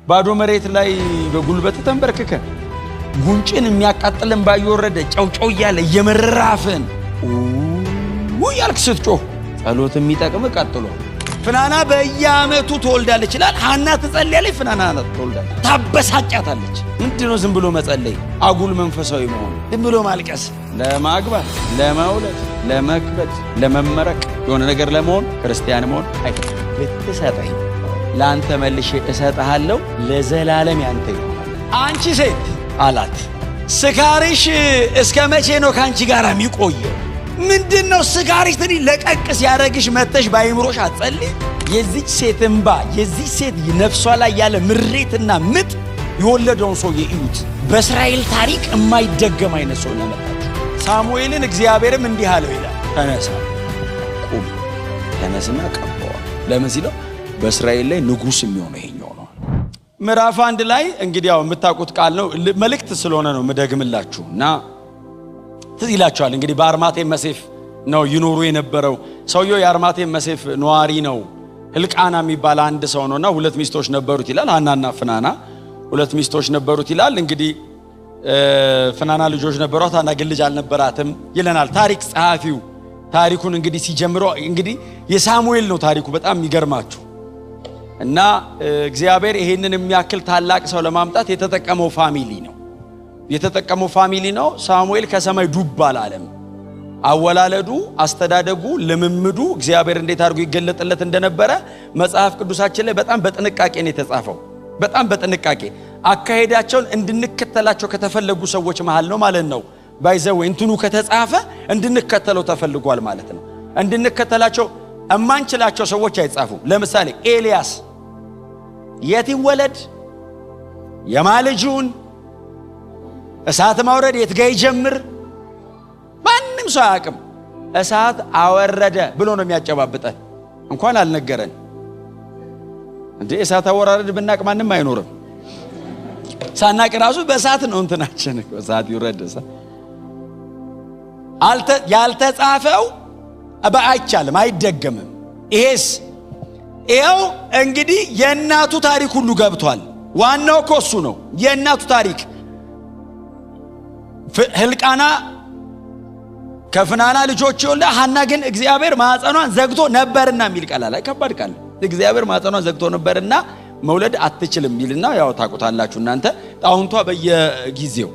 ባዶ መሬት ላይ በጉልበት ተንበርክከ ጉንጭን የሚያቃጥልን ባይወረደ ጨውጨው ያለ የመራፈን ያልክ ስትጮህ ጸሎት የሚጠቅም ቀጥሎ ፍናና በየአመቱ ተወልዳለች ይላል። ሐና ትጸልያለች፣ ፍናና ትወልዳለች፣ ታበሳጫታለች። ምንድነው ዝም ብሎ መጸለይ? አጉል መንፈሳዊ መሆን፣ ዝም ብሎ ማልቀስ። ለማግባት፣ ለመውለድ፣ ለመክበድ፣ ለመመረቅ የሆነ ነገር ለመሆን ክርስቲያን መሆን አይደለም። ልትሰጠኝ ለአንተ መልሼ እሰጥሃለሁ፣ ለዘላለም ያንተ ይሆናል። አንቺ ሴት አላት ስካርሽ እስከ መቼ ነው ካንቺ ጋር የሚቆየው? ምንድነው ስጋሪሽ? ትኒ ለቀቅስ ያረግሽ መተሽ ባይምሮሽ አጸልይ። የዚች ሴት እንባ የዚች ሴት ነፍሷ ላይ ያለ ምሬትና ምጥ የወለደውን ሰው ይዩት። በእስራኤል ታሪክ የማይደገም አይነት ሰው ነው። ሳሙኤልን እግዚአብሔርም እንዲህ አለው ይላል፣ ተነሳ ቁም፣ ተነስና ቀባው። ለምን ሲለው በእስራኤል ላይ ንጉስ የሚሆነው ይሄኛው ነው። ምዕራፍ 1 ላይ እንግዲህ ያው የምታውቁት ቃል ነው፣ መልእክት ስለሆነ ነው መደግምላችሁና ትዝ ይላችኋል። እንግዲህ በአርማቴም መሴፍ ነው ይኖሩ የነበረው። ሰውየው የአርማቴም መሴፍ ነዋሪ ነው። ህልቃና የሚባል አንድ ሰው ነውና 2 ሚስቶች ነበሩት ይላል። ሐናና ፍናና 2 ሚስቶች ነበሩት ይላል። እንግዲህ ፍናና ልጆች ነበሯት፣ ሐና ግን ልጅ አልነበራትም ይለናል ታሪክ ጸሐፊው። ታሪኩን እንግዲህ ሲጀምረው እንግዲህ የሳሙኤል ነው ታሪኩ። በጣም የሚገርማችሁ እና እግዚአብሔር ይሄንን የሚያክል ታላቅ ሰው ለማምጣት የተጠቀመው ፋሚሊ ነው። ሳሙኤል ከሰማይ ዱብ አላለም። አወላለዱ፣ አስተዳደጉ፣ ልምምዱ እግዚአብሔር እንዴት አድርጎ ይገለጥለት እንደነበረ መጽሐፍ ቅዱሳችን ላይ በጣም በጥንቃቄ ነው የተጻፈው። በጣም በጥንቃቄ አካሄዳቸውን እንድንከተላቸው ከተፈለጉ ሰዎች መሃል ነው ማለት ነው። ባይዘው እንትኑ ከተጻፈ እንድንከተለው ተፈልጓል ማለት ነው። እንድንከተላቸው እማንችላቸው ሰዎች አይጻፉ። ለምሳሌ ኤልያስ የት ይወለድ፣ የማልጁን እሳት ማውረድ የት ጋር ይጀምር ማንም ሰው አያውቅም። እሳት አወረደ ብሎ ነው የሚያጨባብጠን። እንኳን አልነገረን እንዴ! እሳት አወራረድ ብናቅ ማንም አይኖርም። ሳናቅ ራሱ በእሳት ነው እንትናችን እሳት ይወረድ። ያልተጻፈው አይቻልም፣ አይደገምም። ይሄው እንግዲህ የእናቱ ታሪክ ሁሉ ገብቷል። ዋናው ኮሱ ነው የእናቱ ታሪክ። ህልቃና ከፍናና ልጆች ይወልዳ፣ ሐና ግን እግዚአብሔር ማህፀኗን ዘግቶ ነበርና የሚል ቃል አለ። ከባድ ቃል። እግዚአብሔር ማህፀኗን ዘግቶ ነበርና መውለድ አትችልም የሚልና ያው ታውቁታላችሁ እናንተ። ጣውንቷ በየጊዜው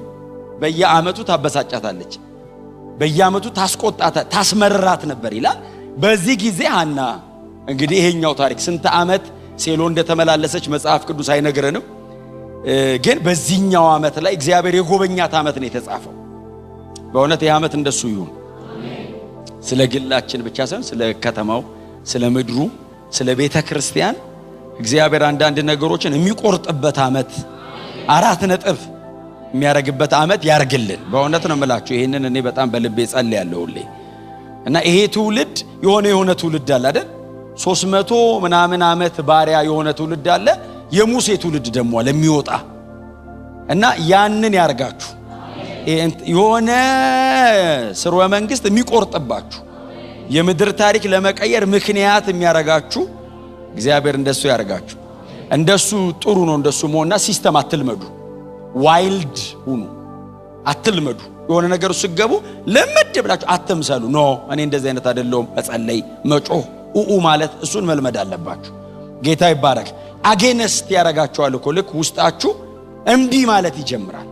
በየአመቱ ታበሳጫታለች፣ በየአመቱ ታስመርራት ነበር ይላል። በዚህ ጊዜ ሐና እንግዲህ ይሄኛው ታሪክ ስንት አመት ሴሎ እንደተመላለሰች መጽሐፍ ቅዱስ አይነግረንም። ግን በዚህኛው አመት ላይ እግዚአብሔር የጎበኛት አመት ነው የተጻፈው። በእውነት ይህ አመት እንደሱ ይሁን። ስለ ግላችን ብቻ ሳይሆን ስለ ከተማው፣ ስለ ምድሩ፣ ስለ ቤተ ክርስቲያን እግዚአብሔር አንዳንድ ነገሮችን የሚቆርጥበት አመት፣ 4 ነጥብ የሚያረግበት አመት ያርግልን። በእውነት ነው የምላችሁ። ይሄንን እኔ በጣም በልቤ ጸልያለሁ ሁሌ። እና ይሄ ትውልድ የሆነ ትውልድ አለ አይደል? 300 ምናምን አመት ባሪያ የሆነ ትውልድ አለ። የሙሴ ትውልድ ደግሞ ለሚወጣ እና ያንን ያርጋችሁ። የሆነ ስርወ መንግስት የሚቆርጥባችሁ የምድር ታሪክ ለመቀየር ምክንያት የሚያረጋችሁ እግዚአብሔር እንደሱ ያርጋችሁ። እንደሱ ጥሩ ነው። እንደሱ መሆንና ሲስተም አትልመዱ። ዋይልድ ሁኑ፣ አትልመዱ። የሆነ ነገር ሲገቡ ለምድ ብላችሁ አትምሰሉ። ኖ እኔ እንደዚህ አይነት አይደለም። መጸለይ፣ መጮህ፣ ማለት እሱን መልመድ አለባችሁ። ጌታ ይባረክ። አጌነስት ያረጋችኋል እኮ ልክ ውስጣችሁ እምቢ ማለት ይጀምራል።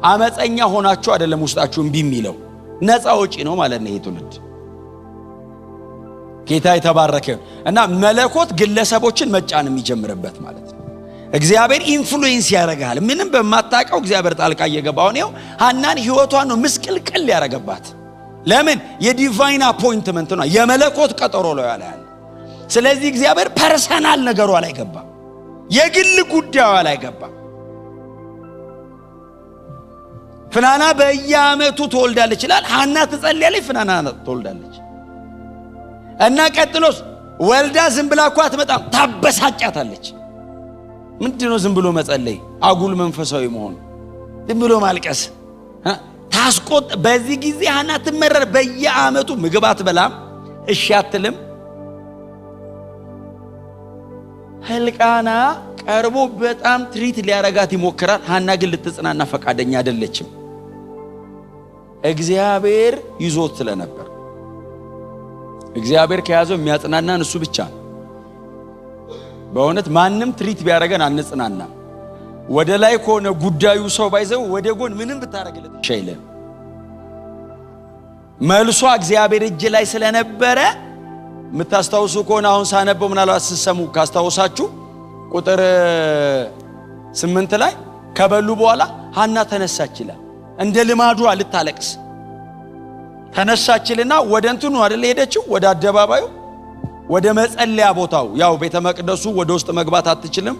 አመፀኛ ሆናችሁ አይደለም ውስጣችሁ እምቢ የሚለው፣ ነፃ ወጪ ነው ማለት ነው ይሄ ትውልድ። ጌታ የተባረከ እና መለኮት ግለሰቦችን መጫን የሚጀምርበት ማለት ነው። እግዚአብሔር ኢንፍሉዌንስ ያረጋል። ምንም በማታውቀው እግዚአብሔር ጣልቃ እየገባ ነው። ሐናን ህይወቷን ነው ምስቅልቅል ያረጋባት። ለምን? የዲቫይን አፖይንትመንት ነው፣ የመለኮት ቀጠሮ ነው ያለ። ስለዚህ እግዚአብሔር ፐርሰናል ነገሯ ላይ ገባ፣ የግል ጉዳዩ ላይ ገባ። ፍናና በየአመቱ ተወልዳለች ይላል። ሐና ትጸልያለች፣ ፍናና ትወልዳለች። እና ቀጥሎስ ወልዳ ዝም ብላ እኮ አትመጣም፣ ታበሳጫታለች። ምንድነው ዝም ብሎ መጸለይ? አጉል መንፈሳዊ መሆን፣ ዝም ብሎ ማልቀስ፣ ታስቆጥ። በዚህ ጊዜ ሐና ትመረር። በየአመቱ ምግብ አትበላም፣ እሺ አትልም። ህልቃና ቀርቦ በጣም ትሪት ሊያረጋት ይሞክራል። ሐና ግን ልትጽናና ፈቃደኛ አይደለችም። እግዚአብሔር ይዞት ስለነበር እግዚአብሔር ከያዘው የሚያጽናናን እሱ ብቻ ነው። በእውነት ማንም ትሪት ቢያረጋን አንጽናና። ወደ ላይ ከሆነ ጉዳዩ ሰው ባይዘው ወደ ጎን ምንም ብታረግለት ሸይለ መልሷ እግዚአብሔር እጅ ላይ ስለነበረ ምታስተውሱ ከሆነ አሁን ሳነበው ምናልባት ሲሰሙ ካስተውሳችሁ ቁጥር 8 ላይ ከበሉ በኋላ ሐና ተነሳች ይላል። እንደ ልማዱ ልታለቅስ ተነሳችልና ወደ እንትኑ አይደል ሄደችው፣ ወደ አደባባዩ ወደ መጸለያ ቦታው። ያው ቤተ መቅደሱ ወደ ውስጥ መግባት አትችልም፣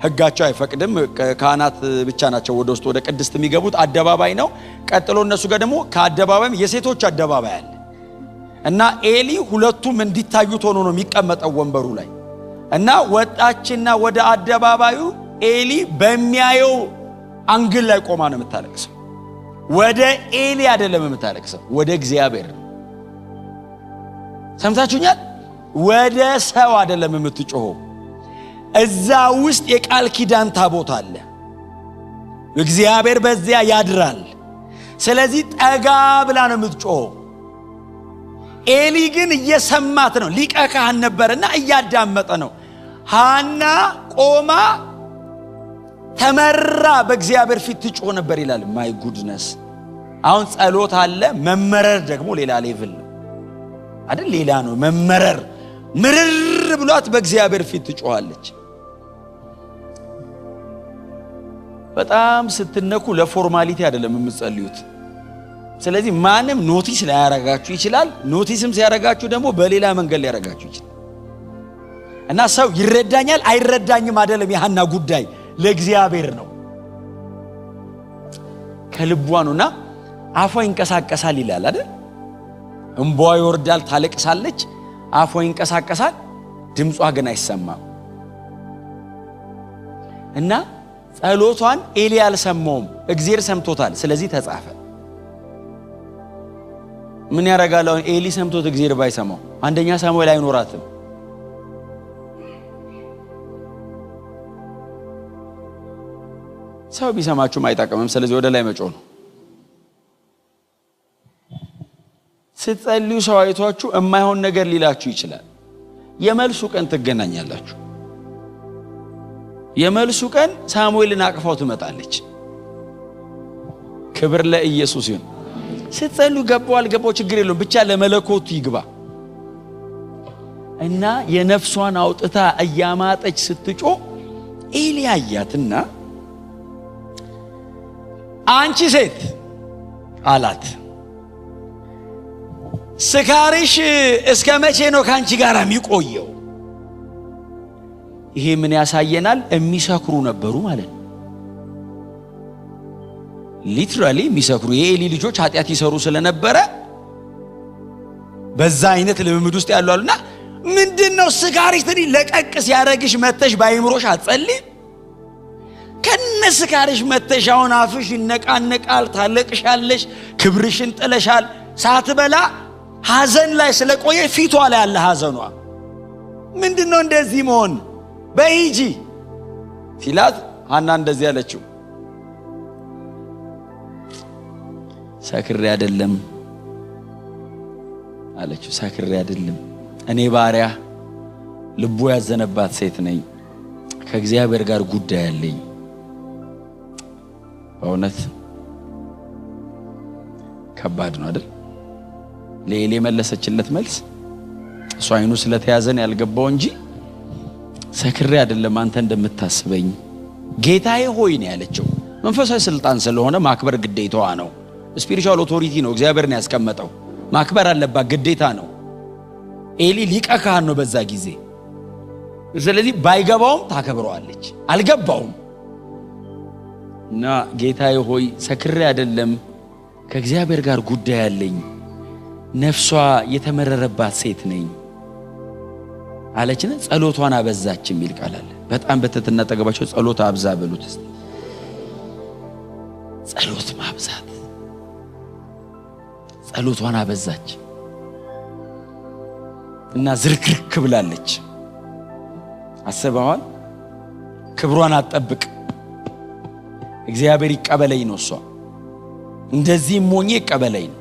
ሕጋቸው አይፈቅድም። ካህናት ብቻ ናቸው ወደ ውስጥ ወደ ቅድስት የሚገቡት። አደባባይ ነው። ቀጥሎ እነሱ ጋር ደግሞ ከአደባባይም የሴቶች አደባባይ አለ እና ኤሊ ሁለቱም እንዲታዩት ሆኖ ነው የሚቀመጠው ወንበሩ ላይ እና ወጣችና ወደ አደባባዩ ኤሊ በሚያየው አንግል ላይ ቆማ ነው የምታለቅሰው። ወደ ኤሊ አይደለም የምታለቅሰው፣ ወደ እግዚአብሔር። ሰምታችሁኛል? ወደ ሰው አይደለም የምትጮኸው። እዛ ውስጥ የቃል ኪዳን ታቦት አለ። እግዚአብሔር በዚያ ያድራል። ስለዚህ ጠጋ ብላ ነው የምትጮኸው። ኤሊ ግን እየሰማት ነው። ሊቀ ካህን ነበርና እያዳመጠ ነው። ሐና ቆማ ተመራ በእግዚአብሔር ፊት ትጮህ ነበር ይላል። ማይ ጉድነስ! አሁን ጸሎት አለ፣ መመረር ደግሞ ሌላ ሌቭል ነው አይደል? ሌላ ነው መመረር። ምርር ብሏት በእግዚአብሔር ፊት ትጮሃለች። በጣም ስትነኩ ለፎርማሊቲ አይደለም የምትጸልዩት። ስለዚህ ማንም ኖቲስ ሊያረጋችሁ ይችላል። ኖቲስም ሲያረጋችሁ ደግሞ በሌላ መንገድ ሊያረጋችሁ ይችላል። እና ሰው ይረዳኛል አይረዳኝም አይደለም የሐና ጉዳይ፣ ለእግዚአብሔር ነው። ከልቧ ነውና አፏ ይንቀሳቀሳል ይላል አይደል? እንባዋ ይወርዳል፣ ታለቅሳለች፣ አፏ ይንቀሳቀሳል፣ ድምጿ ግን አይሰማም። እና ጸሎቷን ኤሊ አልሰማውም፣ እግዚአብሔር ሰምቶታል። ስለዚህ ተጻፈ። ምን ያረጋል? ኤሊ ሰምቶት እግዚአብሔር ባይሰማው አንደኛ ሳሙኤል አይኖራትም። ሰው ቢሰማችሁም አይጣቀምም። ስለዚህ ወደ ላይ መጮህ ነው። ስትጸልዩ ሰው አይቷችሁ የማይሆን ነገር ሊላችሁ ይችላል። የመልሱ ቀን ትገናኛላችሁ። የመልሱ ቀን ሳሙኤልን አቅፋው ትመጣለች። ክብር ለኢየሱስ ይሁን። ስትጸልዩ ገባው አልገባው ችግር የለውም፣ ብቻ ለመለኮቱ ይግባ እና የነፍሷን አውጥታ እያማጠች ስትጮህ ኤሊ አያትና አንቺ ሴት አላት፣ ስካርሽ እስከ መቼ ነው ካንቺ ጋር የሚቆየው? ይሄ ምን ያሳየናል? የሚሰክሩ ነበሩ ማለት ነው። ሊትራሊ የሚሰክሩ የኤሊ ልጆች ኃጢአት ይሰሩ ስለነበረ በዛ አይነት ልምምድ ውስጥ ያሉ አሉና ምንድነው ስካርሽ ትሪ ለቀቅስ ያረግሽ መተሽ ባይምሮሽ አትጸልይ? ከነስካርሽ መተሽ አሁን አፍሽ ይነቃነቃል፣ ታለቅሻለሽ፣ ክብርሽን ጥለሻል። ሳትበላ ሐዘን ላይ ስለቆየ ፊቷ ላይ ያለ ሐዘኗ ምንድነው እንደዚህ መሆን? በሂጂ ሲላት ሐና እንደዚህ ያለችው ሰክሬ አይደለም አለችው። ሰክሬ አይደለም፣ እኔ ባሪያ ልቡ ያዘነባት ሴት ነኝ፣ ከእግዚአብሔር ጋር ጉዳይ አለኝ። በእውነት ከባድ ነው አይደል? ለኤሊ መለሰችለት መልስ እሷ አይኑ ስለተያዘን ያልገባው እንጂ ሰክሬ አይደለም አንተ እንደምታስበኝ ጌታዬ ሆይ ነው ያለችው። መንፈሳዊ ስልጣን ስለሆነ ማክበር ግዴታዋ ነው። ስፒሪቹዋል ኦቶሪቲ ነው እግዚአብሔርን ያስቀመጠው፣ ማክበር አለባት፣ ግዴታ ነው። ኤሊ ሊቀ ካህን ነው በዛ ጊዜ። ስለዚህ ባይገባውም ታከብረዋለች። አልገባውም እና ጌታዬ ሆይ ሰክሬ አይደለም ከእግዚአብሔር ጋር ጉዳይ አለኝ፣ ነፍሷ የተመረረባት ሴት ነኝ አለችና ጸሎቷን አበዛች የሚል ቃል አለ። በጣም በትህትና ተገባቸው ጸሎት አብዛ በሉት። ጸሎት ማብዛት፣ ጸሎቷን አበዛች እና ዝርክርክ ብላለች። አሰባዋል ክብሯን አትጠብቅ። እግዚአብሔር ይቀበለኝ ነው እሷ እንደዚህ ሞኝ ይቀበለኝ።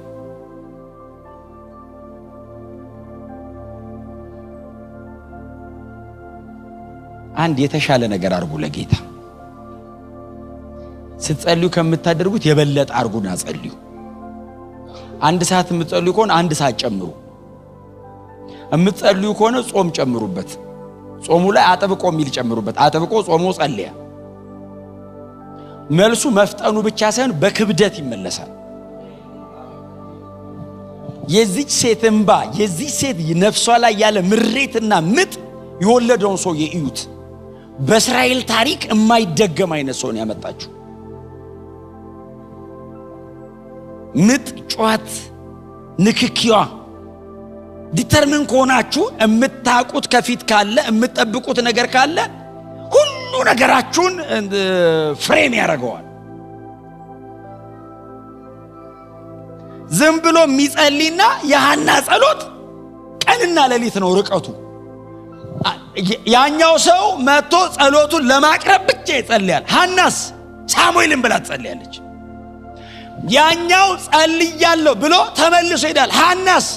አንድ የተሻለ ነገር አርጉ ለጌታ ስትጸልዩ ከምታደርጉት የበለጠ አርጉና ጸልዩ። አንድ ሰዓት የምትጸልዩ ከሆነ አንድ ሰዓት ጨምሩ። የምትጸልዩ ከሆነ ጾም ጨምሩበት። ጾሙ ላይ አጥብቆ የሚል ጨምሩበት። አጥብቆ ጾሙ ጸልያ መልሱ መፍጠኑ ብቻ ሳይሆን በክብደት ይመለሳል። የዚህ ሴት እንባ የዚህ ሴት ነፍሷ ላይ ያለ ምሬትና ምጥ የወለደውን ሰው ይዩት። በእስራኤል ታሪክ የማይደገም አይነት ሰው ነው ያመጣችው። ምጥ ጫት ንክኪዋ ዲተርሚን ከሆናችሁ የምታቁት ከፊት ካለ የምትጠብቁት ነገር ካለ ሁሉ ነገራችሁን ፍሬም ያደርገዋል። ዝም ብሎ የሚጸልይና የሐና ጸሎት ቀንና ሌሊት ነው ርቀቱ። ያኛው ሰው መጥቶ ጸሎቱን ለማቅረብ ብቻ ይጸልያል። ሐናስ ሳሙኤልን ብላ ትጸልያለች። ያኛው ጸልያለሁ ብሎ ተመልሶ ይሄዳል። ሐናስ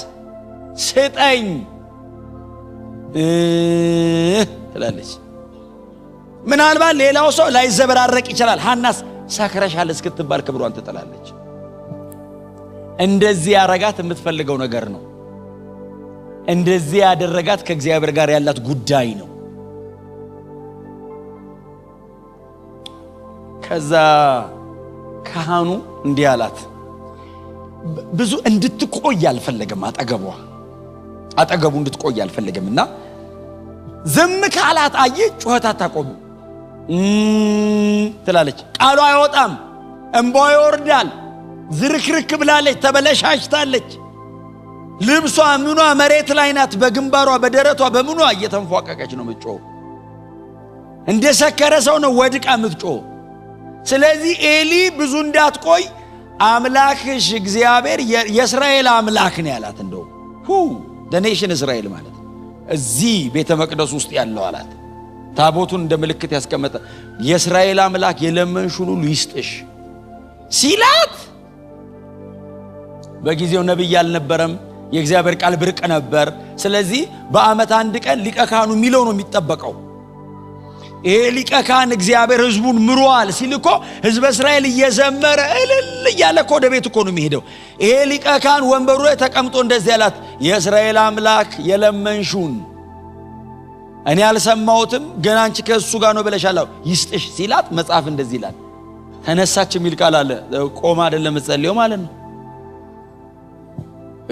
ስጠኝ ትላለች። ምናልባት ሌላው ሰው ላይ ዘበራረቅ ይችላል። ሐናስ ሰክረሻል እስክትባል ክብሯን ትጥላለች። እንደዚህ ያረጋት የምትፈልገው ነገር ነው። እንደዚህ ያደረጋት ከእግዚአብሔር ጋር ያላት ጉዳይ ነው። ከዛ ካህኑ እንዲህ አላት። ብዙ እንድትቆይ አልፈለገም። አጠገቡ እንድትቆይ አልፈለገምና ዝም ካላት አየ ጩኸት አታቆም ትላለች። ቃሉ አይወጣም፣ እንባው ይወርዳል። ዝርክርክ ብላለች፣ ተበለሻሽታለች። ልብሷ ምኗ መሬት ላይ ናት። በግንባሯ በደረቷ በምኗ እየተንፏቀቀች ነው የምትጮህ። እንደሰከረ ሰው ነው ወድቃ የምትጮህ። ስለዚህ ኤሊ ብዙ እንዳትቆይ አምላክሽ እግዚአብሔር የእስራኤል አምላክ ነው ያላት። እንደው ኔሽን እስራኤል ማለት እዚህ ቤተ መቅደስ ውስጥ ያለው አላት። ታቦቱን እንደ ምልክት ያስቀመጠ የእስራኤል አምላክ የለመንሽውን ሁሉ ይስጥሽ ሲላት፣ በጊዜው ነብይ አልነበረም። የእግዚአብሔር ቃል ብርቅ ነበር። ስለዚህ በአመት አንድ ቀን ሊቀ ካህኑ የሚለው ነው የሚጠበቀው። ይሄ ሊቀ ካህን እግዚአብሔር ህዝቡን ምሯል ሲልኮ ህዝበ እስራኤል እየዘመረ እልል እያለ እኮ ወደ ቤት እኮ ነው የሚሄደው። ይሄ ሊቀ ካህን ወንበሩ ላይ ተቀምጦ እንደዚህ ያላት የእስራኤል አምላክ የለመንሹን እኔ አልሰማሁትም ግን አንቺ ከሱ ጋር ነው ብለሻል ይስጥሽ ሲላት፣ መጽሐፍ እንደዚህ ይላል። ተነሳች የሚል ቃል አለ። ቆማ አይደለም መጸለዩ ማለት ነው።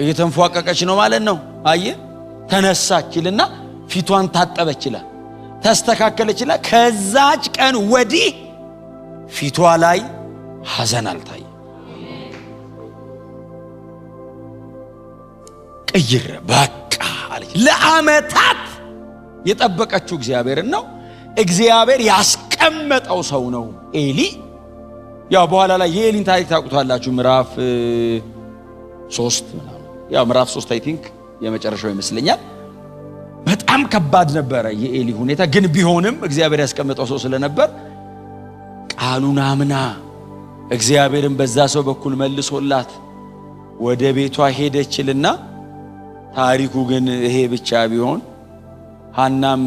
እየተንፏቀቀች ነው ማለት ነው። አየ ተነሳች ይልና ፊቷን ታጠበች ይላል፣ ተስተካከለች ይላል። ከዛች ቀን ወዲህ ፊቷ ላይ ሐዘን አልታየ። ቀይረ በቃ አለች። ለአመታት የጠበቀችው እግዚአብሔርን ነው። እግዚአብሔር ያስቀመጠው ሰው ነው ኤሊ። ያው በኋላ ላይ የኤሊን ታሪክ ታውቁታላችሁ። ምዕራፍ 3 ያው ምዕራፍ 3 አይ ቲንክ የመጨረሻው ይመስለኛል። በጣም ከባድ ነበረ የኤሊ ሁኔታ። ግን ቢሆንም እግዚአብሔር ያስቀመጠው ሰው ስለነበር ቃሉን አምና እግዚአብሔርን በዛ ሰው በኩል መልሶላት ወደ ቤቷ ሄደችልና፣ ታሪኩ ግን ይሄ ብቻ ቢሆን ሐናም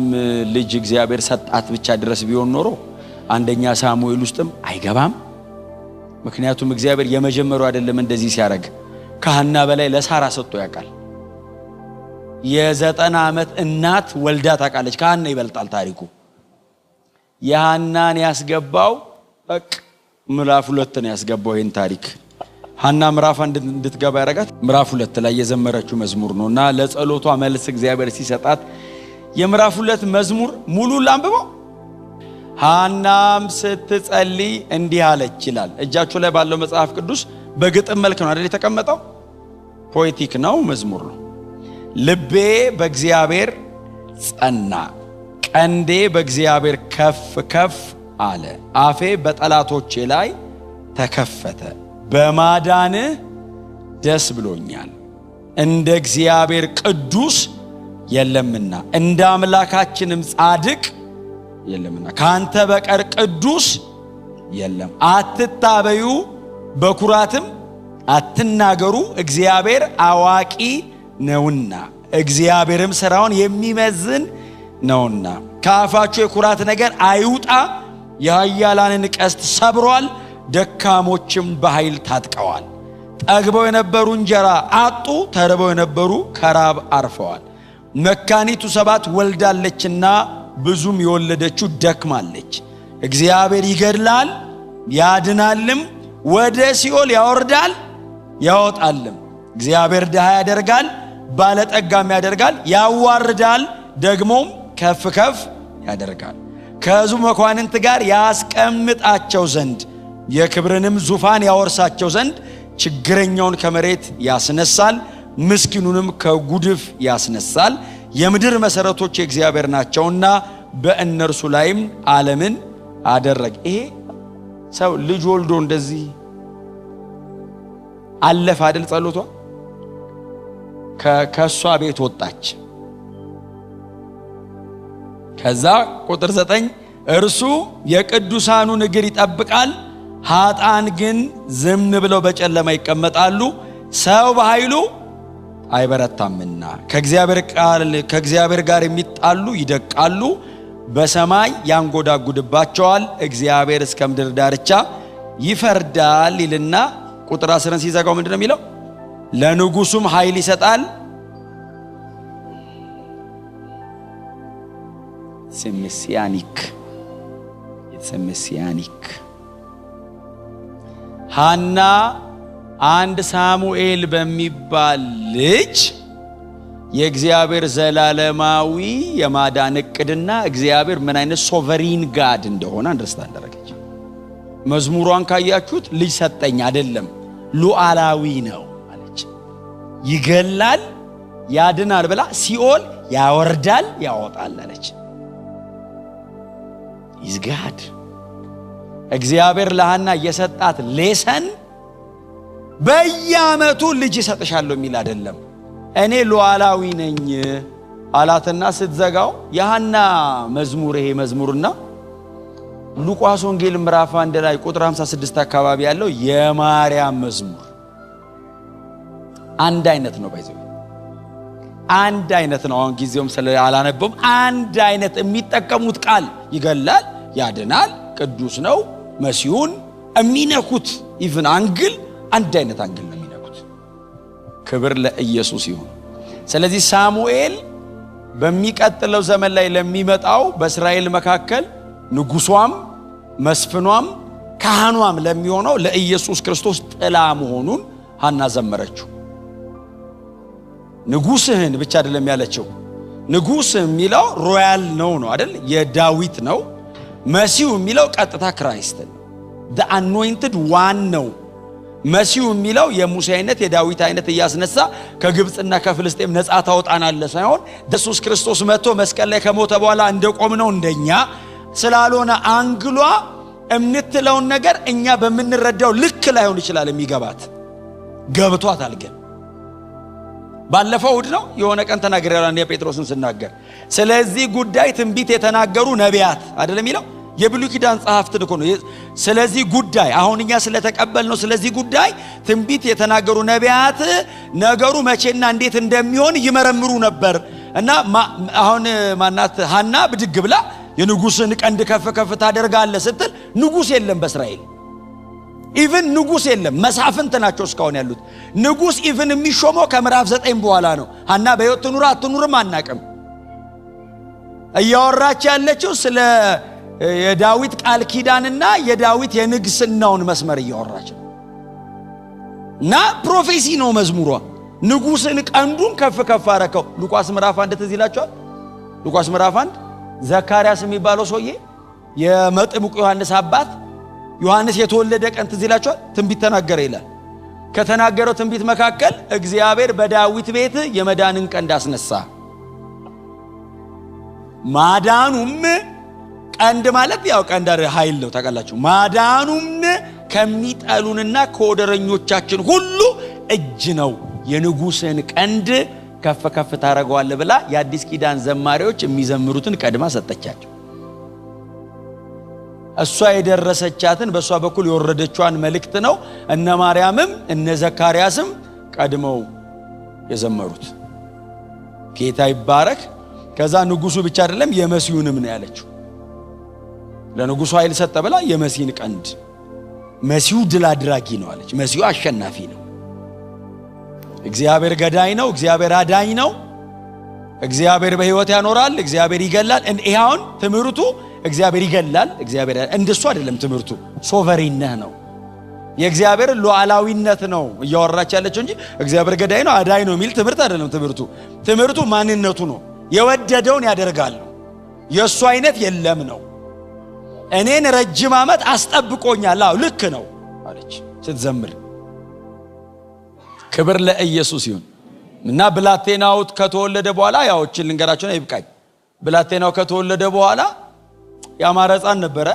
ልጅ እግዚአብሔር ሰጣት ብቻ ድረስ ቢሆን ኖሮ አንደኛ ሳሙኤል ውስጥም አይገባም። ምክንያቱም እግዚአብሔር የመጀመሪያው አይደለም እንደዚህ ሲያረግ፣ ከሐና በላይ ለሳራ ሰጥቶ ያውቃል። የ90 ዓመት እናት ወልዳ ታውቃለች። ከሐና ይበልጣል ታሪኩ። የሐናን ያስገባው በቃ ምዕራፍ 2 ነው ያስገባው ይሄን ታሪክ። ሐና ምዕራፍ 1 እንድትገባ ያረጋት ምዕራፍ 2 ላይ የዘመረችው መዝሙር ነውና ለጸሎቷ መልስ እግዚአብሔር ሲሰጣት የምዕራፍ 2 መዝሙር ሙሉ ላንብበው። ሐናም ስትጸልይ እንዲህ አለች ይላል። እጃችሁ ላይ ባለው መጽሐፍ ቅዱስ በግጥም መልክ ነው አይደል የተቀመጠው? ፖኤቲክ ነው፣ መዝሙር ነው። ልቤ በእግዚአብሔር ጸና፣ ቀንዴ በእግዚአብሔር ከፍ ከፍ አለ። አፌ በጠላቶቼ ላይ ተከፈተ፣ በማዳንህ ደስ ብሎኛል። እንደ እግዚአብሔር ቅዱስ የለምና እንደ አምላካችንም ጻድቅ የለምና ካንተ በቀር ቅዱስ የለም። አትታበዩ በኩራትም አትናገሩ እግዚአብሔር አዋቂ ነውና እግዚአብሔርም ሥራውን የሚመዝን ነውና። ከአፋችሁ የኩራት ነገር አይውጣ። የኃያላንን ቀስት ሰብሯል፣ ደካሞችም በኃይል ታጥቀዋል። ጠግበው የነበሩ እንጀራ አጡ፣ ተርበው የነበሩ ከራብ አርፈዋል። መካኒቱ 7 ወልዳለችና ብዙም የወለደችው ደክማለች። እግዚአብሔር ይገድላል ያድናልም፣ ወደ ሲኦል ያወርዳል ያወጣልም። እግዚአብሔር ድሃ ያደርጋል ባለጠጋም ያደርጋል፣ ያዋርዳል ደግሞም ከፍ ከፍ ያደርጋል። ከሕዝቡ መኳንንት ጋር ያስቀምጣቸው ዘንድ የክብርንም ዙፋን ያወርሳቸው ዘንድ ችግረኛውን ከመሬት ያስነሳል፣ ምስኪኑንም ከጉድፍ ያስነሳል። የምድር መሰረቶች የእግዚአብሔር ናቸውና በእነርሱ ላይም ዓለምን አደረገ። ይሄ ሰው ልጅ ወልዶ እንደዚህ አለፈ አይደል? ጸሎቷ ከሷ ቤት ወጣች። ከዛ ቁጥር 9 እርሱ የቅዱሳኑን እግር ይጠብቃል፣ ኃጥአን ግን ዝም ብለው በጨለማ ይቀመጣሉ። ሰው በኃይሉ አይበረታምና ከእግዚአብሔር ጋር የሚጣሉ ይደቃሉ፣ በሰማይ ያንጎዳጉድባቸዋል። እግዚአብሔር እስከ ምድር ዳርቻ ይፈርዳል ይልና ቁጥር 10 ሲዘጋው ምንድነው የሚለው? ለንጉሱም ኃይል ይሰጣል። ሜሲያኒክ ሐና አንድ ሳሙኤል በሚባል ልጅ የእግዚአብሔር ዘላለማዊ የማዳን እቅድና እግዚአብሔር ምን አይነት ሶቨሪን ጋድ እንደሆነ አንደርስታንድ አደረገች። መዝሙሯን ካያችሁት ልጅ ሰጠኝ አይደለም ሉዓላዊ ነው አለች። ይገላል ያድናል ብላ ሲኦል ያወርዳል ያወጣል አለች። ይዝጋድ እግዚአብሔር ለሐና የሰጣት ሌሰን በየዓመቱ ልጅ ይሰጥሻለሁ የሚል አይደለም። እኔ ሉዓላዊ ነኝ አላትና ስትዘጋው የሐና መዝሙር ይሄ መዝሙርና ሉቃስ ወንጌል ምዕራፍ 1 ላይ ቁጥር 56 አካባቢ ያለው የማርያም መዝሙር አንድ አይነት ነው። ባይዘው አንድ አይነት ነው። አሁን ጊዜውም ስለ አላነበም አንድ አይነት የሚጠቀሙት ቃል ይገላል ያድናል ቅዱስ ነው መሲሁን የሚነኩት ኢቭን አንግል አንድ አይነት አንግል ነው የሚነኩት። ክብር ለኢየሱስ ይሁን። ስለዚህ ሳሙኤል በሚቀጥለው ዘመን ላይ ለሚመጣው በእስራኤል መካከል ንጉሷም መስፍኗም ካህኗም ለሚሆነው ለኢየሱስ ክርስቶስ ጥላ መሆኑን ሐና ዘመረችው። ንጉስህን ብቻ አይደለም ያለችው። ንጉስ የሚለው ሮያል ነው አይደል? የዳዊት ነው። መሲሁ የሚለው ቀጥታ ክራይስት ነው። the anointed one ነው። መሲሁ የሚለው የሙሴ አይነት የዳዊት አይነት እያስነሳ ከግብጽና ከፍልስጤም ነፃ ታወጣናል ሳይሆን ኢየሱስ ክርስቶስ መጥቶ መስቀል ላይ ከሞተ በኋላ እንደቆምነው እንደኛ ስላልሆነ አንግሏ እምንትለውን ነገር እኛ በመንረዳው ልክ ላይሆን ይችላል የሚገባት ገብቷታል። ግን ባለፈው እሑድ ነው የሆነ ቀን ተናግሬያለሁ አንደ ጴጥሮስን ስናገር ስለዚህ ጉዳይ ትንቢት የተናገሩ ነቢያት አይደለም ይለው የብሉይ ኪዳን ጸሐፍት እኮ ነው። ስለዚህ ጉዳይ አሁንኛ ስለተቀበልነው ስለዚህ ጉዳይ ትንቢት የተናገሩ ነቢያት ነገሩ መቼና እንዴት እንደሚሆን ይመረምሩ ነበር እና አሁን ማናት ሐና ብድግ ብላ የንጉስን ቀንድ ከፍ ከፍ ታደርጋለህ ስትል ንጉስ የለም በእስራኤል ኢቭን ንጉስ የለም። መሳፍንት ናቸው እስካሁን ያሉት። ንጉስ ኢቭን የሚሾመው ከምዕራፍ 9 በኋላ ነው። ሐና በሕይወት ትኑር አትኑርም አናቅም። እያወራች ያለችው ስለ የዳዊት ቃል ኪዳንና የዳዊት የንግስናውን መስመር እያወራች እና ፕሮፌሲ ነው መዝሙሯ። ንጉስን ቀንዱን ከፍ ከፍ አረከው። ሉቃስ ምዕራፍ 1 ትዝ ይላችኋል። ሉቃስ ምዕራፍ 1 ዘካርያስ የሚባለው ሰውዬ የመጥምቁ ዮሐንስ አባት ዮሐንስ የተወለደ ቀን ትዝ ይላችኋል። ትንቢት ተናገረ ይላል። ከተናገረው ትንቢት መካከል እግዚአብሔር በዳዊት ቤት የመዳንን ቀንድ አስነሳ። ማዳኑም ቀንድ ማለት ያው ቀንድ ኃይል ነው ታውቃላችሁ። ማዳኑም ከሚጠሉንና ከወደረኞቻችን ሁሉ እጅ ነው። የንጉስን ቀንድ ከፍ ከፍ ታረጋዋለህ ብላ የአዲስ ኪዳን ዘማሪዎች የሚዘምሩትን ቀድማ ሰጠቻቸው። እሷ የደረሰቻትን በሷ በኩል የወረደችዋን መልእክት ነው እነ ማርያምም እነ ዘካርያስም ቀድመው የዘመሩት። ጌታ ይባረክ። ከዛ ንጉሱ ብቻ አይደለም የመሲሁንም ነው ያለችው። ለንጉሱ ኃይል ሰጠ ብላ የመሲህን ቀንድ መሲሁ ድል አድራጊ ነው አለች። መሲሁ አሸናፊ ነው። እግዚአብሔር ገዳይ ነው፣ እግዚአብሔር አዳኝ ነው። እግዚአብሔር በህይወት ያኖራል፣ እግዚአብሔር ይገላል። ይሄውን ትምርቱ እግዚአብሔር ይገላል፣ እግዚአብሔር እንደሱ አይደለም ትምርቱ። ሶቨሪንነህ ነው፣ የእግዚአብሔር ሉዓላዊነት ነው እያወራች ያለችው እንጂ እግዚአብሔር ገዳይ ነው አዳኝ ነው የሚል ትምርት አይደለም ትምርቱ። ትምርቱ ማንነቱ ነው። የወደደውን ያደርጋል። የሱ አይነት የለም ነው። እኔን ረጅም ዓመት አስጠብቆኛል። አው ልክ ነው አለች ስትዘምር። ክብር ለኢየሱስ ይሁን። እና ብላቴናው ከተወለደ በኋላ ያውች ልንገራችሁ ነው ይብቃኝ። ብላቴናው ከተወለደ በኋላ ያማረ ሕፃን ነበረ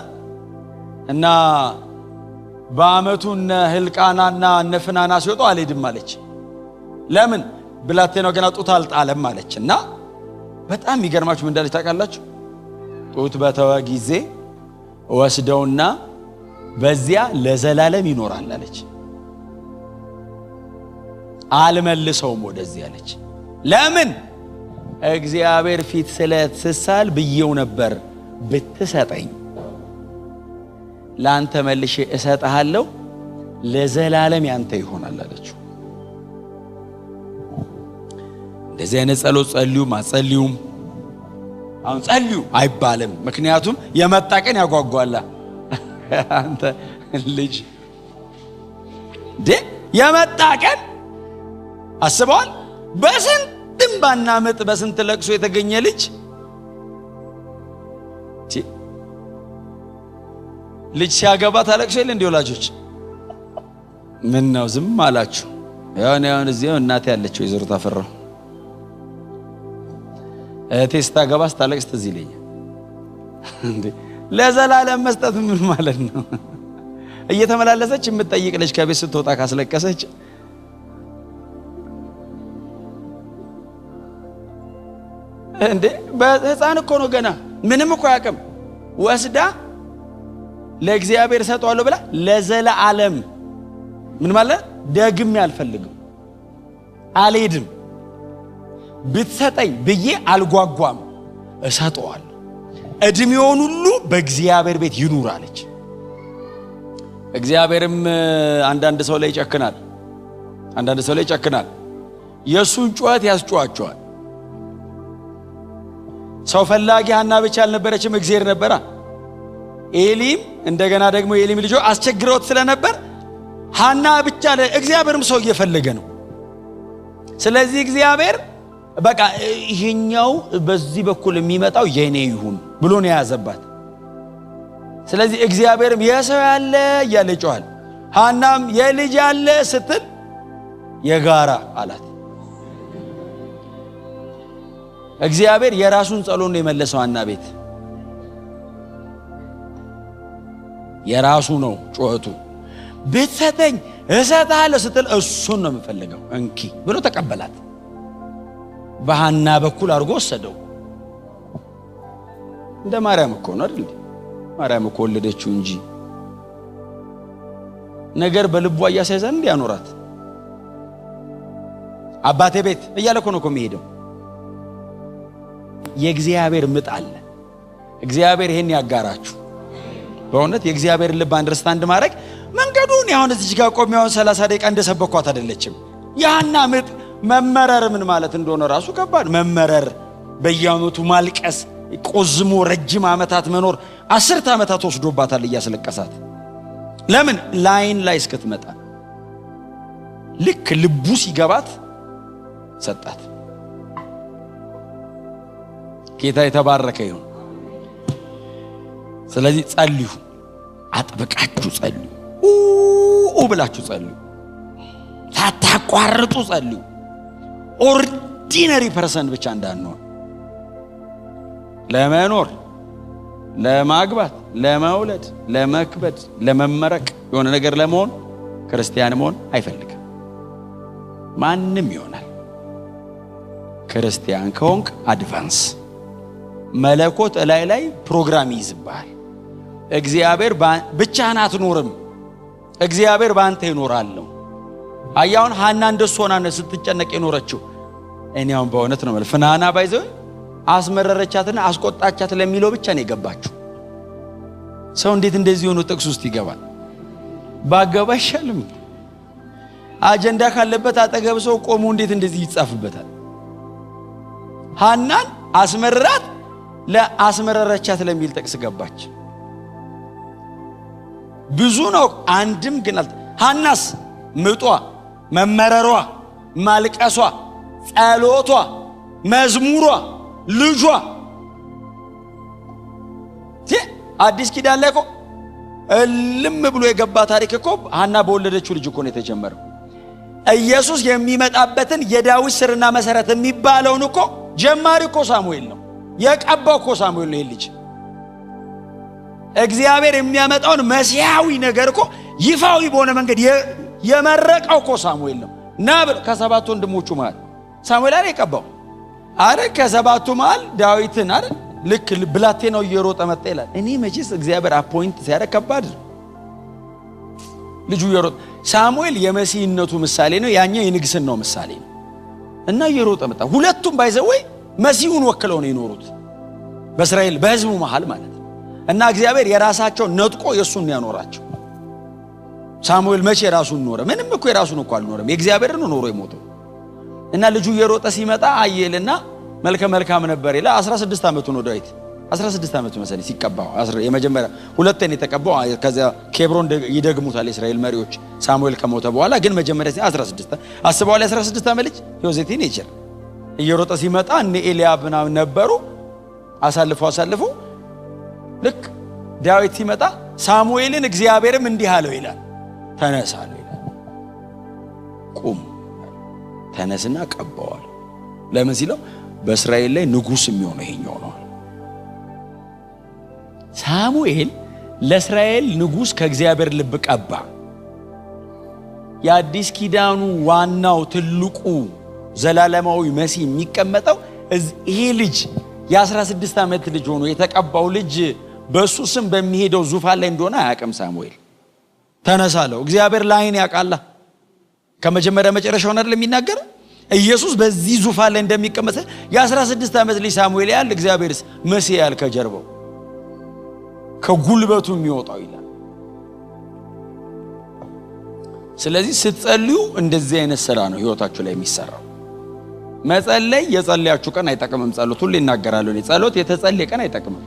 እና በአመቱ እነ ሕልቃናና እነ ፍናና ሲወጡ አልሄድም አለች። ለምን? ብላቴናው ገና ጡት አልጣለም አለችና በጣም ይገርማችሁ ምን እንዳለች ታውቃላችሁ? ጡት በተወ ጊዜ ወስደውና በዚያ ለዘላለም ይኖራል አለች። አልመልሰውም ወደዚህ አለች። ለምን? እግዚአብሔር ፊት ስለተሳል ብየው ነበር ብትሰጠኝ ላንተ መልሼ እሰጣለሁ ለዘላለም ያንተ ይሆናል አለችው። እንደዚህ አይነት ጸሎት ጸልዩ ማጸልዩም አሁን ጸልዩ አይባልም። ምክንያቱም የመጣ ቀን ያጓጓላ። አንተ ልጅ የመጣ ቀን አስበዋል? በስንት ባና ምጥ በስንት ለቅሶ የተገኘ ልጅ ሲያገባ ታለቅሶ የለ እንዴ ወላጆች? ምን ነው ዝም አላችሁ? ያው እዚያው እናት ያለችው ይዘሩ ታፈራው ቴስታ ገባስ ታለቅስ ትዝ ይለኛል እንዴ። ለዘላለም መስጠት ምን ማለት ነው? እየተመላለሰች የምትጠይቅ ልጅ ከቤት ስትወጣ ካስለቀሰች እንዴ በህፃን እኮ ነው ገና ምንም እኮ ያቀም ወስዳ ለእግዚአብሔር ሰጠዋለሁ ብላ ለዘላለም ምን ማለት ደግም ያልፈልግም አልሄድም ብትሰጠኝ ብዬ አልጓጓም እሰጠዋለሁ እድሜውን ሁሉ በእግዚአብሔር ቤት ይኑር አለች። እግዚአብሔርም አንዳንድ ሰው ላይ ይጨክናል። የሱን ጩኸት ያስጨዋቸዋል። ሰው ፈላጊ ሐና ብቻ አልነበረችም፣ እግዚአብሔር ነበራ። ኤሊም እንደገና ደግሞ ኤሊም ልጆ አስቸግረውት ስለነበር ሐና ብቻ እግዚአብሔርም ሰው እየፈለገ ነው። ስለዚህ እግዚአብሔር በቃ ይሄኛው በዚህ በኩል የሚመጣው የኔ ይሁን ብሎ ነው ያዘባት። ስለዚህ እግዚአብሔርም የሰው ያለ ያለ ጮሃል፣ ሐናም የልጅ ያለ ስትል የጋራ አላት። እግዚአብሔር የራሱን ጸሎት ነው የመለሰው። ሐና ቤት የራሱ ነው ጮህቱ። ብትሰጠኝ እሰጣለሁ ስትል እሱን ነው የምፈልገው እንኪ ብሎ ተቀበላት። በሐና በኩል አድርጎ ወሰደው። እንደ ማርያም እኮ ነው አይደል? ማርያም እኮ ወለደችው እንጂ ነገር በልቧ ያሳይዛል እንዲያኖራት። አባቴ ቤት እያለ እኮ ነው የሚሄደው። የእግዚአብሔር ምጥ አለ። እግዚአብሔር ይሄን ያጋራችሁ። በእውነት የእግዚአብሔር ልብ አንደርስታንድ ማድረግ መንገዱን ያሁን እዚህ ጋር ቆሜውን 30 ደቂቃ እንደሰበኳት አይደለችም። የሐና ምጥ መመረር ምን ማለት እንደሆነ ራሱ ከባድ መመረር፣ በየአመቱ ማልቀስ፣ ቆዝሞ ረጅም ዓመታት መኖር 10 ዓመታት ወስዶባታል እያስለቀሳት። ለምን ላይን ላይ እስከትመጣ ልክ ልቡ ሲገባት ሰጣት። ጌታ የተባረከ ይሁን። ስለዚህ ጸልዩ፣ አጥብቃችሁ ጸልዩ፣ ብላችሁ ጸልዩ፣ ሳታቋርጡ ጸልዩ። ኦርዲነሪ ፐርሰን ብቻ እንዳንሆን ለመኖር፣ ለማግባት፣ ለመውለድ፣ ለመክበድ፣ ለመመረቅ የሆነ ነገር ለመሆን ክርስቲያን መሆን አይፈልግም። ማንም ይሆናል። ክርስቲያን ከሆንክ አድቫንስ መለኮት ላይ ፕሮግራም ይዝባል። እግዚአብሔር ብቻህን አትኖርም እግዚአብሔር ባንተ ይኖራል ነው አያውን ሐና እንደሱ ሆና ነው ስትጨነቅ የኖረችው እኔውን በእውነት ነው ማለት ፍናና ባይዘው አስመረረቻትና አስቆጣቻት ለሚለው ብቻ ነው የገባችው ሰው እንዴት እንደዚህ ሆኖ ጥቅስ ውስጥ ይገባል ባገባሻልም አጀንዳ ካለበት አጠገብ ሰው ቆሞ እንዴት እንደዚህ ይጻፍበታል ሐናን አስመረራት ለአስመረረቻት ለሚል ጥቅስ ገባች ብዙ ነው አንድም ግን ሐናስ ምጧ መመረሯ ማልቀሷ ጸሎቷ መዝሙሯ ልጇ አዲስ ኪዳን ላይ እኮ እልም ብሎ የገባ ታሪክ እኮ ሐና በወለደችው ልጅ እኮ ነው የተጀመረው ኢየሱስ የሚመጣበትን የዳዊት ስርና መሰረት የሚባለውን እኮ ጀማሪ እኮ ሳሙኤል ነው የቀባው እኮ ሳሙኤል ነው ልጅ እግዚአብሔር የሚያመጣውን መሲያዊ ነገር እኮ ይፋዊ በሆነ መንገድ የመረቀው እኮ ሳሙኤል ነው ናብር ከሰባቱ ወንድሞቹ ማለት ሳሙኤል አይደል የቀባው አይደል ከሰባቱ ማለት ዳዊትን አይደል ልክ ብላቴ ነው እየሮጠ መጣ ይላል እኔ መቼስ እግዚአብሔር አፖይንት ሲያደርግ ከባድ ልጁ እየሮጠ ሳሙኤል የመሲህነቱ ምሳሌ ነው ያኛው የንግስናው ምሳሌ ነው እና እየሮጠ መጣ ሁለቱም ባይዘወይ መሲሁን ወክለው ነው የኖሩት በእስራኤል በህዝቡ መሃል ማለት እና እግዚአብሔር የራሳቸው ነጥቆ የሱን ያኖራቸው ሳሙኤል መቼ ራሱን ኖረ ምንም እኮ የራሱን እኮ አልኖረም የእግዚአብሔርን ኖሮ የሞተው እና ልጁ እየሮጠ ሲመጣ አየልና መልካም ነበር ይላል 16 አመቱ ነው ዳዊት 16 አመቱ መሰለኝ ሲቀባው የመጀመሪያ ሁለተኛ የተቀባው ከዛ ኬብሮን ይደግሙታል እስራኤል መሪዎች ሳሙኤል ከሞተ በኋላ ግን መጀመሪያ 16 አስበዋል 16 አመት ልጅ ዮሴፍ ቲኔጀር እየሮጠ ሲመጣ እነ ኤልያብና ነበሩ አሳልፈው ልክ ዳዊት ሲመጣ ሳሙኤልን እግዚአብሔርም እንዲህ አለው ይላል ተነሳ አለው ይላል ቁም ተነስና ቀባው ለምን ሲለው በእስራኤል ላይ ንጉስ የሚሆነው ይሄኛው ነው ሳሙኤል ለእስራኤል ንጉስ ከእግዚአብሔር ልብ ቀባ የአዲስ ኪዳኑ ዋናው ትልቁ ዘላለማዊ መሲህ የሚቀመጠው ይሄ ልጅ የ16 አመት ልጅ ሆኖ የተቀባው ልጅ በሱ ስም በሚሄደው ዙፋን ላይ እንደሆነ አያቀም ሳሙኤል ተነሳለው እግዚአብሔር ላይን ያቃላ ከመጀመሪያ መጨረሻው አይደል የሚናገር ኢየሱስ በዚህ ዙፋን ላይ እንደሚቀመጥ የ16 አመት ልጅ ሳሙኤል ያል እግዚአብሔርስ መሲህ ያል ከጀርባው ከጉልበቱ የሚወጣው ይላል ስለዚህ ስትጸልዩ እንደዚህ አይነት ስራ ነው ህይወታችሁ ላይ የሚሰራው መጸለይ የጸለያችሁ ቀን አይጠቅምም ጸሎት ሁሉ ይናገራሉ ጸሎት የተጸለየ ቀን አይጠቅምም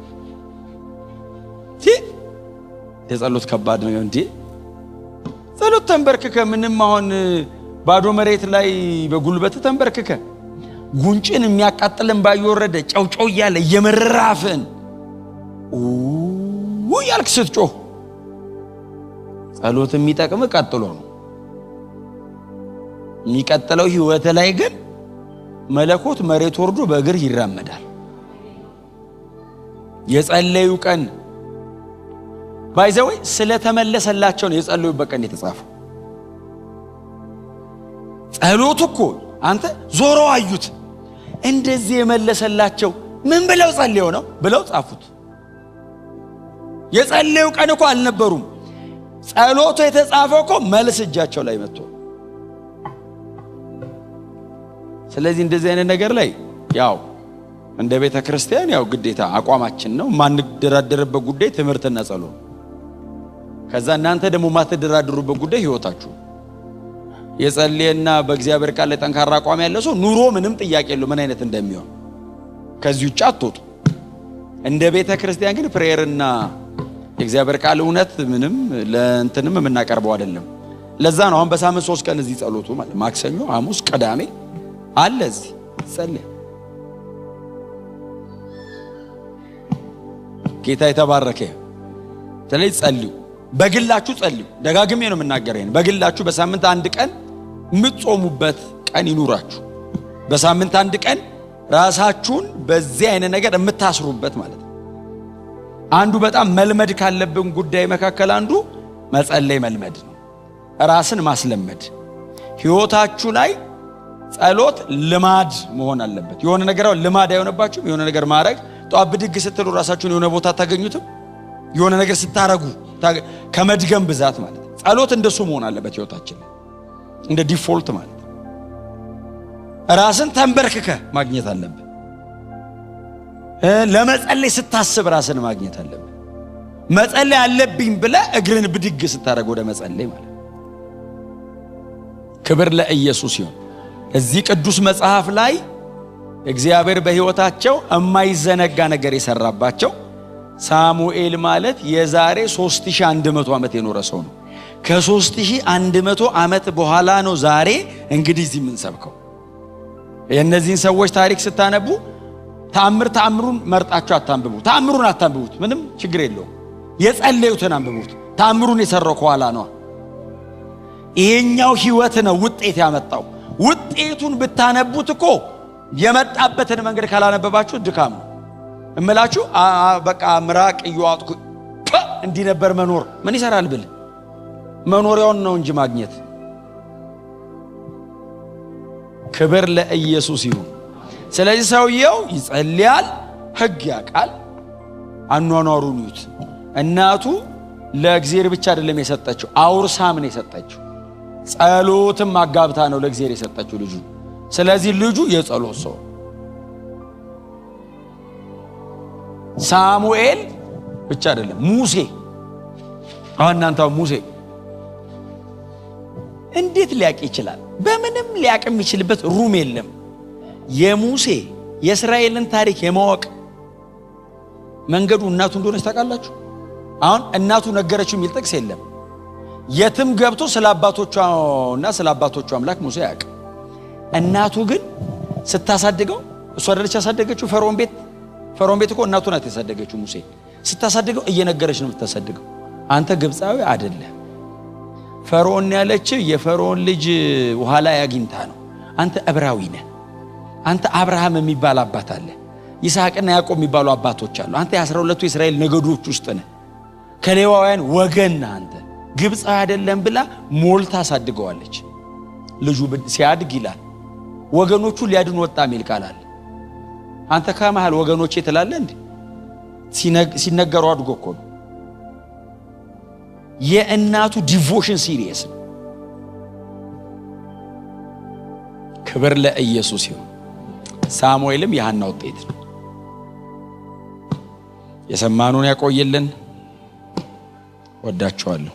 የጸሎት ከባድ ነው እንዴ ጸሎት ተንበርክከ ምንም አሁን ባዶ መሬት ላይ በጉልበት ተንበርክከ ጉንጭን የሚያቃጥልን ባይወረደ ጨውጨው ያለ የመራፍን ያልክ ስትጮህ ጸሎት የሚጠቅም ቀጥሎ ነው የሚቀጥለው ህይወት ላይ ግን መለኮት መሬት ወርዶ በእግር ይራመዳል የጸለዩ ቀን ባይዘው ስለተመለሰላቸው ነው የጸለዩበት ቀን የተጻፈው ጸሎት እኮ አንተ ዞሮ አዩት እንደዚህ የመለሰላቸው ምን ብለው ጸልየው ነው ብለው ጻፉት የጸለዩ ቀን እኮ አልነበሩም ጸሎቱ የተጻፈው እኮ መልስ እጃቸው ላይ መጥቶ ስለዚህ እንደዚህ አይነት ነገር ላይ ያው እንደ ቤተ ክርስቲያን ያው ግዴታ አቋማችን ነው ማንደራደርበት ጉዳይ ትምህርትና ጸሎት ከዛ እናንተ ደግሞ ማትደራደሩበት ጉዳይ ህይወታችሁ የጸለየና በእግዚአብሔር ቃል ላይ ጠንካራ አቋም ያለው ሰው ኑሮ ምንም ጥያቄ የለው ምን አይነት እንደሚሆን ከዚህ ውጭ አትወጡ እንደ ቤተ ክርስቲያን ግን ፕሬየርና የእግዚአብሔር ቃል እውነት ምንም ለእንተንም የምናቀርበው አይደለም ለዛ ነው አሁን በሳምንት 3 ቀን እዚህ ጸሎቱ ማለት ማክሰኞ ሐሙስ ቅዳሜ አለ እዚህ ጸልይ ጌታ የተባረከ ስለዚህ ጸልዩ በግላችሁ ጸልዩ ደጋግሜ ነው የምናገረው በግላችሁ በሳምንት አንድ ቀን ምጾሙበት ቀን ይኑራችሁ በሳምንት አንድ ቀን ራሳችሁን በዚህ አይነት ነገር የምታስሩበት ማለት ነው አንዱ በጣም መልመድ ካለብን ጉዳይ መካከል አንዱ መጸለይ መልመድ ነው ራስን ማስለመድ ህይወታችሁ ላይ ጸሎት ልማድ መሆን አለበት የሆነ ነገር ልማድ አይሆንባችሁም የሆነ ነገር ማድረግ ጧት ብድግ ስትሉ ራሳችሁን የሆነ ቦታ ታገኙትም የሆነ ነገር ስታረጉ ከመድገም ብዛት ማለት ጸሎት እንደሱ መሆን አለበት ህይወታችን እንደ ዲፎልት ማለት ራስን ተንበርክከ ማግኘት አለበት ለመጸለይ ስታስብ ራስን ማግኘት አለበት መጸለይ አለብኝ ብለ እግርን ብድግ ስታረግ ወደ መጸለይ ማለት ክብር ለኢየሱስ ይሁን እዚህ ቅዱስ መጽሐፍ ላይ እግዚአብሔር በህይወታቸው የማይዘነጋ ነገር የሰራባቸው ሳሙኤል ማለት የዛሬ 3100 ዓመት የኖረ ሰው ነው ከ3100 ዓመት በኋላ ነው ዛሬ እንግዲህ እዚህ ምን ሰብከው የእነዚህን ሰዎች ታሪክ ስታነቡ ተአምሩን መርጣችሁ አታንብቡ ተአምሩን አታንብቡት ምንም ችግር የለውም የጸለዩትን አንብቡት ተአምሩን የሰራው ከኋላ ነው ይሄኛው ህይወት ነው ውጤት ያመጣው ውጤቱን ብታነቡት እኮ የመጣበትን መንገድ ካላነበባችሁ ድካም ነው እምላችሁ በቃ ምራቅ ይዋጥኩ እንዲ ነበር መኖር ምን ይሰራል ብል መኖሪያውን ነው እንጂ ማግኘት ክብር ለኢየሱስ ይሁን ስለዚህ ሰውየው ይጸልያል ህግ ያቃል አኗኗሩን ይዩት እናቱ ለእግዚአብሔር ብቻ አይደለም የሰጠችው አውርሳም ነው የሰጠችው ጸሎትም ማጋብታ ነው ለእግዚአብሔር የሰጠችው ልጁ ስለዚህ ልጁ የጸሎት ሰው ሳሙኤል ብቻ አይደለም ሙሴ እናንተው ሙሴ እንዴት ሊያቅ ይችላል በምንም ሊያቅ የሚችልበት ሩም የለም የሙሴ የእስራኤልን ታሪክ የማወቅ መንገዱ እናቱ እንደሆነች ታውቃላችሁ አሁን እናቱ ነገረችው የሚል ጥቅስ የለም የትም ገብቶ ስለአባቶቿና ስለአባቶቿ አምላክ ሙሴ ያውቅ እናቱ ግን ስታሳድገው እሷ አይደለች ያሳደገችው ፈርዖን ቤት እኮ እናቱ ናት ያሳደገችው ሙሴ ስታሳድገው እየነገረች ነው የምታሳድገው አንተ ግብፃዊ አይደለም ፈርዖን ያለችው የፈርዖን ልጅ ውሃላ ያግኝታ ነው አንተ ዕብራዊ ነህ አንተ አብርሃም የሚባል አባት አለ ይስሐቅና ያዕቆብ የሚባሉ አባቶች አሉ አንተ የ12ቱ የእስራኤል ነገዶች ውስጥ ነህ ከሌዋውያን ወገን ነህ አንተ ግብፃዊ አይደለም ብላ ሞልታ አሳድገዋለች ልጁ ሲያድግ ይላል ወገኖቹ ሊያድን ወጣ ሚል ቃል አለ አንተ ከመሃል ወገኖቼ ትላለ እንዴ ሲነገሩ አድጎ እኮ የእናቱ ዲቮሽን ሲሪየስ ክብር ለኢየሱስ ይሁን ሳሙኤልም የሐና ውጤት ነው የሰማኑን ያቆየልን ወዳችኋለሁ